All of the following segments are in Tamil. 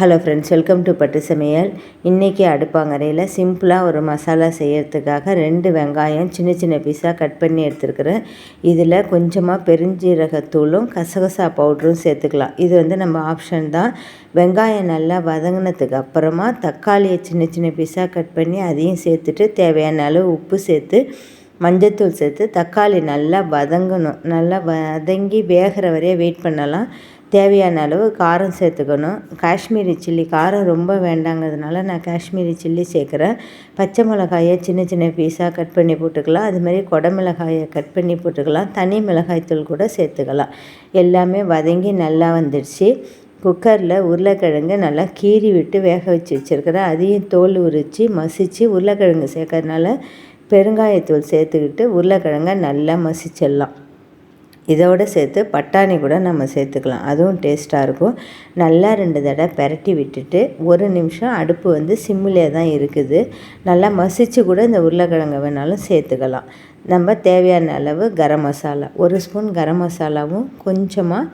ஹலோ ஃப்ரெண்ட்ஸ், வெல்கம் டு பட்டு சமையல். இன்றைக்கி அடுப்பாங்கரையில் சிம்பிளாக ஒரு மசாலா செய்கிறதுக்காக 2 வெங்காயம் சின்ன சின்ன பீஸாக கட் பண்ணி எடுத்துருக்குறேன். இதில் கொஞ்சமாக பெருஞ்சீரகத்தூளும் கசகசா பவுடரும் சேர்த்துக்கலாம். இது நம்ம ஆப்ஷன் தான். வெங்காயம் நல்லா வதங்கினதுக்கு அப்புறமா தக்காளியை சின்ன சின்ன பீஸாக கட் பண்ணி அதையும் சேர்த்துட்டு தேவையான அளவு உப்பு சேர்த்து மஞ்சத்தூள் சேர்த்து தக்காளி நல்லா வதங்கணும். நல்லா வதங்கி வேகிற வரைய வெயிட் பண்ணலாம். தேவையான அளவு காரம் சேர்த்துக்கணும். காஷ்மீரி சில்லி காரம் ரொம்ப வேண்டாங்கிறதுனால நான் காஷ்மீரி சில்லி சேர்க்குறேன். பச்சை மிளகாயை சின்ன சின்ன பீஸாக கட் பண்ணி போட்டுக்கலாம். அதுமாதிரி குடமிளகாயை கட் பண்ணி போட்டுக்கலாம். தனி மிளகாய்த்தூள் கூட சேர்த்துக்கலாம். எல்லாமே வதங்கி நல்லா வந்துடுச்சு. குக்கரில் உருளைக்கிழங்கு நல்லா கீறி விட்டு வேக வச்சு வச்சுருக்கிறேன். அதையும் தோல் உரித்து மசித்து உருளைக்கிழங்கு சேர்க்கறதுனால பெருங்காயத்தூள் சேர்த்துக்கிட்டு உருளைக்கிழங்கை நல்லா மசிச்சிடலாம். இதோடு சேர்த்து பட்டாணி கூட நம்ம சேர்த்துக்கலாம். அதுவும் டேஸ்ட்டாக இருக்கும். நல்லா 2 தடவை பெரட்டி விட்டுட்டு 1 நிமிஷம் அடுப்பு சிம்மிலே தான் இருக்குது. நல்லா மசித்து கூட இந்த உருளைக்கிழங்கு வேணாலும் சேர்த்துக்கலாம். நம்ம தேவையான அளவு கரம் மசாலா 1 ஸ்பூன் கரம் மசாலாவும் கொஞ்சமாக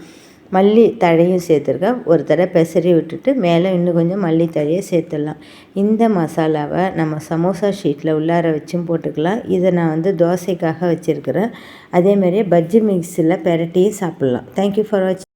மல்லி தழையும் சேர்த்துருக்கேன். ஒரு தடவை பெசரி விட்டுட்டு மேலே இன்னும் கொஞ்சம் மல்லி தழையை சேர்த்துடலாம். இந்த மசாலாவை நம்ம சமோசா ஷீட்டில் உள்ளார வச்சும் போட்டுக்கலாம். இதை நான் தோசைக்காக வச்சுருக்கிறேன். அதேமாதிரியே பஜ்ஜி மிக்ஸில் பெரட்டியும் சாப்பிட்லாம். தேங்க்யூ ஃபார் வாட்சிங்.